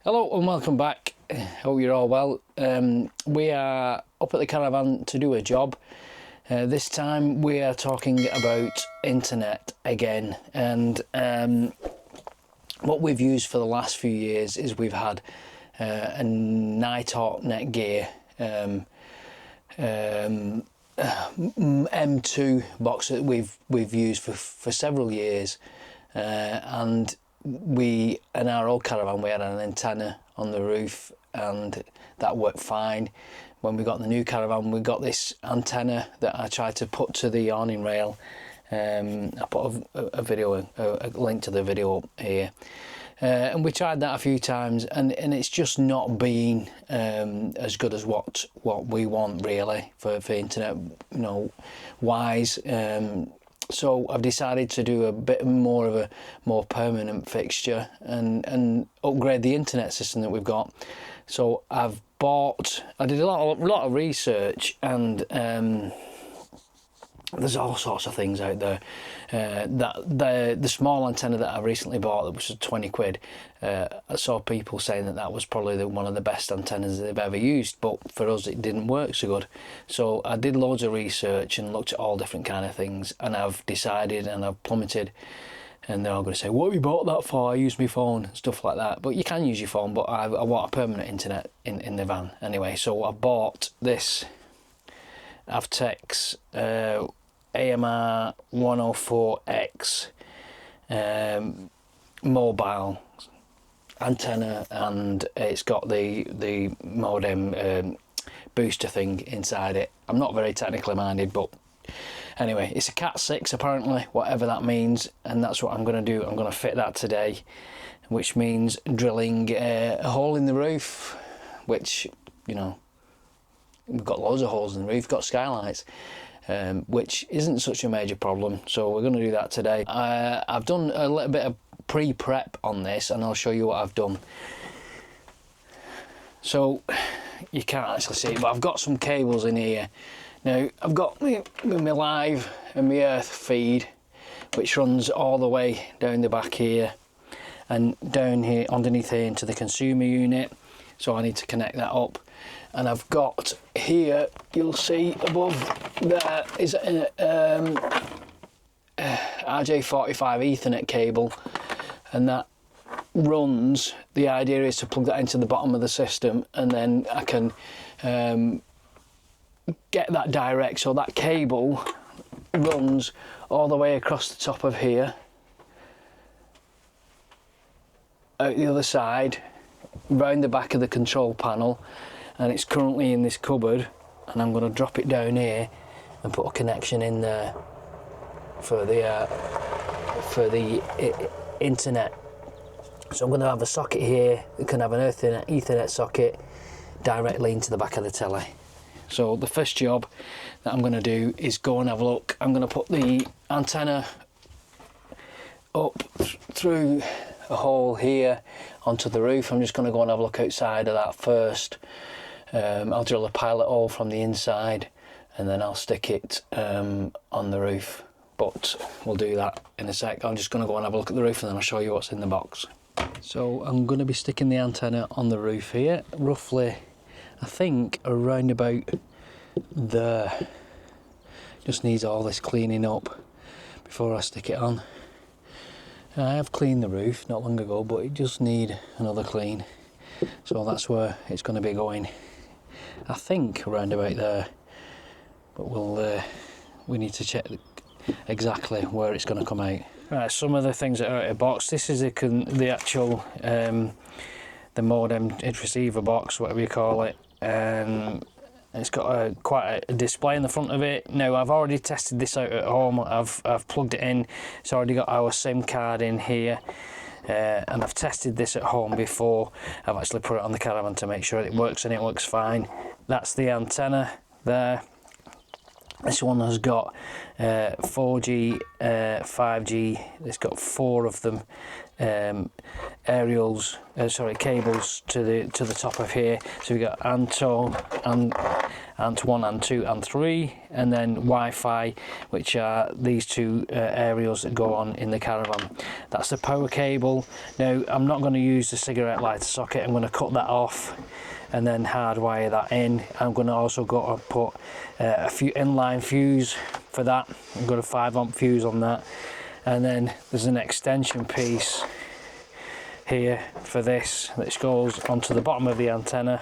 Hello and welcome back. Hope you're all well. We are up at the caravan to do a job. This time we are talking about internet again, and what we've used for the last few years is we've had a Nighthawk Netgear M2 box that we've used for several years, and in our old caravan we had an antenna on the roof and that worked fine. When we got the new caravan, we got this antenna that I tried to put to the awning rail. I put a link to the video here, and we tried that a few times, and it's just not been as good as what we want really for internet, wise. So I've decided to do a bit more of a more permanent fixture and upgrade the internet system that we've got. So I did a lot of research, and there's all sorts of things out there. The small antenna that I recently bought, that was 20 quid, I saw people saying that was probably one of the best antennas they've ever used, but for us it didn't work so good. So I did loads of research and looked at all different kind of things, and I've decided and I've plummeted. And they're all going to say, what have you bought that for? I use my phone, stuff like that. But you can use your phone, but I want a permanent internet in the van anyway. So I bought this Avtex AMR104x mobile antenna, and it's got the modem booster thing inside it. I'm not very technically minded, but anyway, it's a Cat 6 apparently, whatever that means, and that's what I'm going to do. I'm going to fit that today, which means drilling a hole in the roof, which, we've got loads of holes in the roof, got skylights, which isn't such a major problem, so we're going to do that today. I've done a little bit of pre-prep on this, and I'll show you what I've done. So you can't actually see it, but I've got some cables in here. Now I've got my live and my earth feed, which runs all the way down the back here and down here underneath here into the consumer unit, so I need to connect that up. And I've got here, you'll see above there is an RJ45 Ethernet cable, and that runs, the idea is to plug that into the bottom of the system, and then I can get that direct, so that cable runs all the way across the top of here, out the other side, round the back of the control panel, and it's currently in this cupboard, and I'm going to drop it down here and put a connection in there for the internet. So I'm going to have a socket here that can have an Ethernet socket directly into the back of the telly. So the first job that I'm going to do is go and have a look. I'm going to put the antenna up through a hole here onto the roof. I'm just going to go and have a look outside of that first. I'll drill a pilot hole from the inside, and then I'll stick it on the roof, but we'll do that in a sec. I'm just going to go and have a look at the roof, and then I'll show you what's in the box. So I'm going to be sticking the antenna on the roof here, roughly, I think around about there. Just needs all this cleaning up before I stick it on. I have cleaned the roof not long ago, but it just needs another clean. So that's where it's going to be going, I think around about there. But we need to check exactly where it's going to come out. Right, some of the things that are out of the box. This is the actual the modem receiver box, whatever you call it. It's got quite a display in the front of it. Now I've already tested this out at home. I've plugged it in. It's already got our SIM card in here, and I've tested this at home before I've actually put it on the caravan to make sure it works, and it works fine. That's the antenna there. This one has got 4G, 5G. It's got 4 of them aerials, cables to the top of here. So we've got Anto, Ant 1, Ant 2, Ant 3, and then Wi-Fi, which are these two aerials that go on in the Caravan. That's the power cable. Now I'm not going to use the cigarette lighter socket. I'm going to cut that off and then hardwire that in. I'm going to also go and put a few inline fuse for that. I've got a 5 amp fuse on that, and then there's an extension piece here for this, which goes onto the bottom of the antenna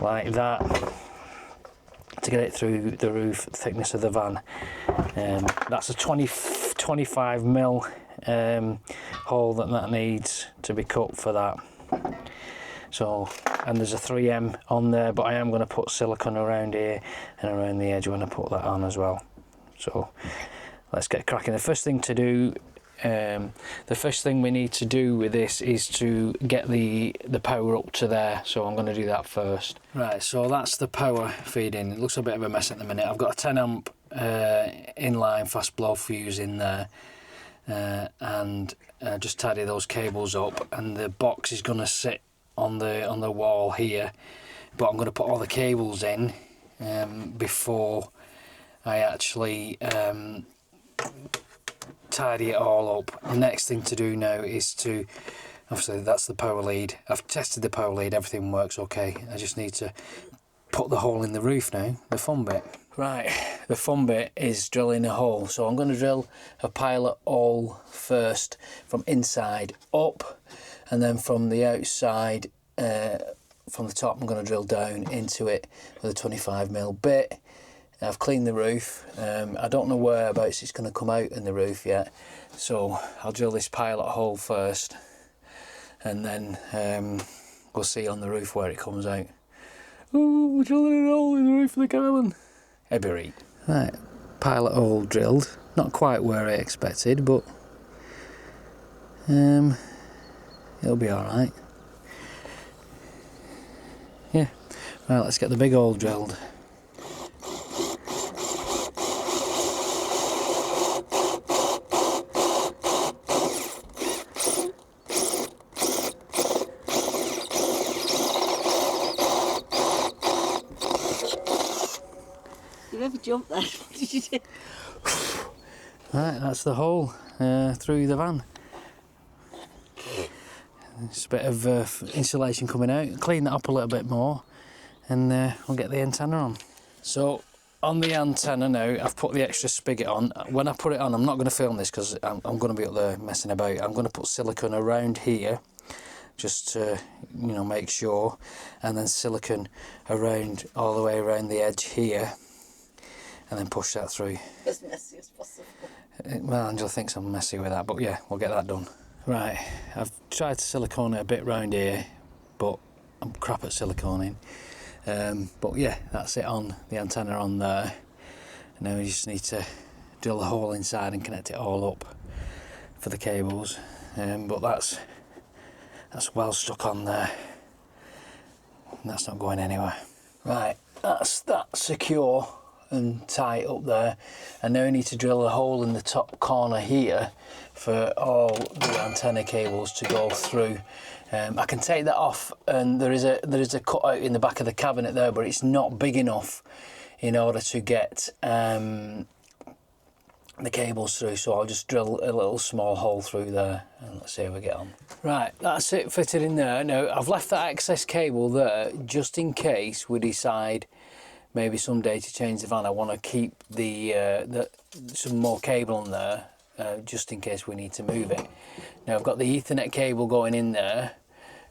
like that to get it through the roof thickness of the van. That's a 25 mil hole that needs to be cut for that. So, and there's a 3M on there, but I am going to put silicone around here and around the edge when I put that on as well. So let's get cracking. The first thing we need to do with this is to get the power up to there, so I'm going to do that first. Right, so that's the power feeding. It looks a bit of a mess at the minute. I've got a 10 amp inline fast blow fuse in there, and just tidy those cables up, and the box is going to sit on the wall here, but I'm going to put all the cables in before I actually tidy it all up. The next thing to do now is to, obviously that's the power lead. I've tested the power lead, everything works okay. I just need to put the hole in the roof now, the fun bit. Right, the fun bit is drilling a hole. So I'm going to drill a pilot hole first from inside up, and then from the outside, from the top, I'm going to drill down into it with a 25 mil bit. I've cleaned the roof. I don't know whereabouts it's going to come out in the roof yet, so I'll drill this pilot hole first, and then we'll see on the roof where it comes out. Oh, we're drilling a hole in the roof of the Caravan. Every right, pilot hole drilled. Not quite where I expected, but it'll be all right. Yeah. Right, let's get the big hole drilled. You never jumped there. What did you do? Right, that's the hole through the van. There's a bit of insulation coming out. Clean that up a little bit more, and we'll get the antenna on. So on the antenna now, I've put the extra spigot on. When I put it on, I'm not going to film this because I'm going to be up there messing about. I'm going to put silicone around here, just to, you know, make sure, and then silicone around all the way around the edge here, and then push that through. As messy as possible. Well, Angela thinks I'm messy with that, but yeah, we'll get that done. Right, I've tried to silicone it a bit round here, but I'm crap at siliconing. But yeah, that's it on the antenna on there. And now we just need to drill a hole inside and connect it all up for the cables. But that's well stuck on there. That's not going anywhere. Right, that's that secure and tight up there, and now we need to drill a hole in the top corner here for all the antenna cables to go through. I can take that off, and there is a cutout in the back of the cabinet there, but it's not big enough in order to get the cables through, so I'll just drill a little small hole through there, and let's see how we get on. Right, that's it fitted in there. Now I've left that excess cable there just in case we decide maybe someday to change the van. I want to keep some more cable on there, just in case we need to move it. Now I've got the Ethernet cable going in there,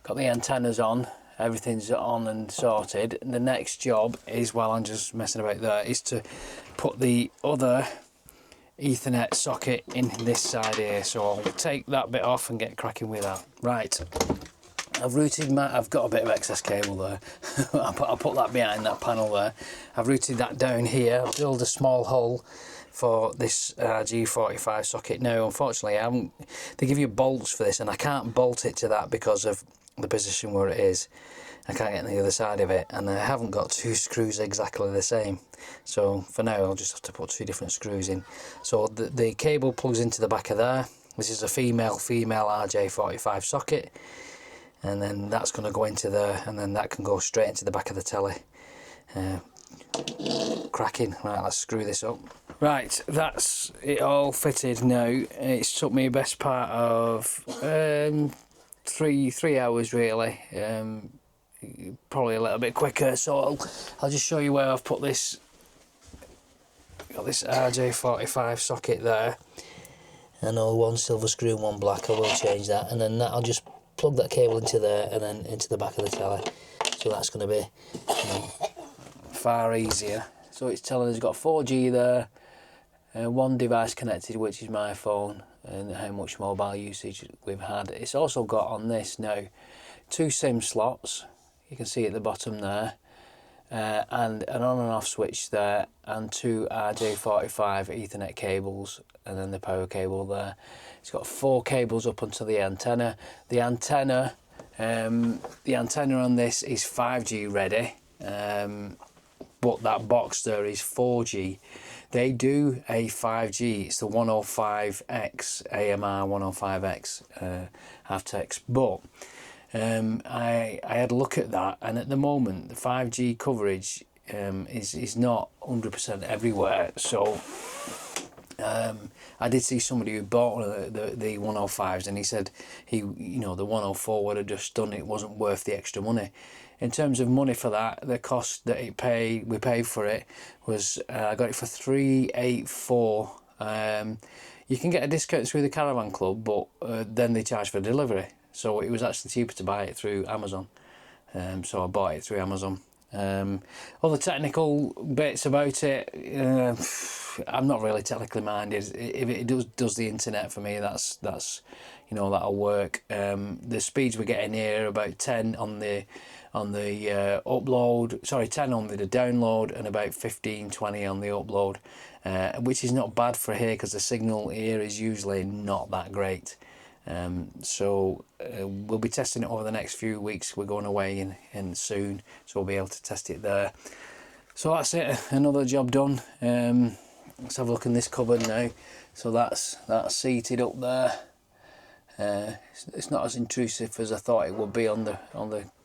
got the antennas on, everything's on and sorted. And the next job is, while I'm just messing about there, is to put the other Ethernet socket in this side here. So I'll take that bit off and get cracking with that. Right, I've got a bit of excess cable there. I'll put that behind that panel there. I've routed that down here. I've drilled a small hole for this G45 socket. Now, unfortunately, they give you bolts for this, and I can't bolt it to that because of the position where it is. I can't get on the other side of it, and I haven't got two screws exactly the same. So for now, I'll just have to put two different screws in. So the cable plugs into the back of there. This is a female RJ45 socket, and then that's going to go into there, and then that can go straight into the back of the telly. Cracking. Right, let's screw this up. Right, that's it all fitted now. It's took me best part of three hours really. Probably a little bit quicker, so I'll just show you where I've put this. Got this RJ45 socket there. I know one silver screw and one black. I will change that, and then I'll just plug that cable into there and then into the back of the telly. So that's going to be far easier. So it's telling us it's got 4G there, one device connected, which is my phone, and how much mobile usage we've had. It's also got on this now 2 SIM slots. You can see at the bottom there. And an on and off switch there, and 2 RJ45 Ethernet cables, and then the power cable there. It's got 4 cables up onto the antenna. The antenna on this is 5G ready, but that box there is 4G. They do a 5G. It's the 105x AMR104x Avtex, but I had a look at that, and at the moment the 5G coverage is not 100% everywhere. So I did see somebody who bought one of the 105s, and he said the 104 would have just done it, wasn't worth the extra money. In terms of money for that, the cost that we paid for it was I got it for $384. You can get a discount through the Caravan Club, but then they charge for delivery. So it was actually cheaper to buy it through Amazon. So I bought it through Amazon. Other technical bits about it, I'm not really technically minded. If it does the internet for me, that's that'll work. The speeds we're getting here are about 10 on the upload. Sorry, 10 on the download, and about 15-20 on the upload, which is not bad for here because the signal here is usually not that great. So we'll be testing it over the next few weeks. We're going away in soon, so we'll be able to test it there. So that's it, another job done. Let's have a look in this cupboard now. So that's seated up there. It's not as intrusive as I thought it would be on the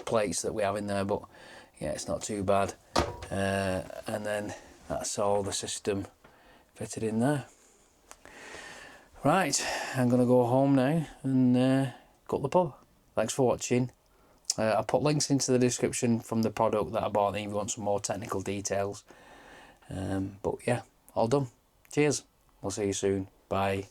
plates that we have in there, but yeah, it's not too bad. And then that's all the system fitted in there. Right, I'm going to go home now and go to the pub. Thanks for watching. I'll put links into the description from the product that I bought if you want some more technical details. But yeah, all done. Cheers. We'll see you soon. Bye.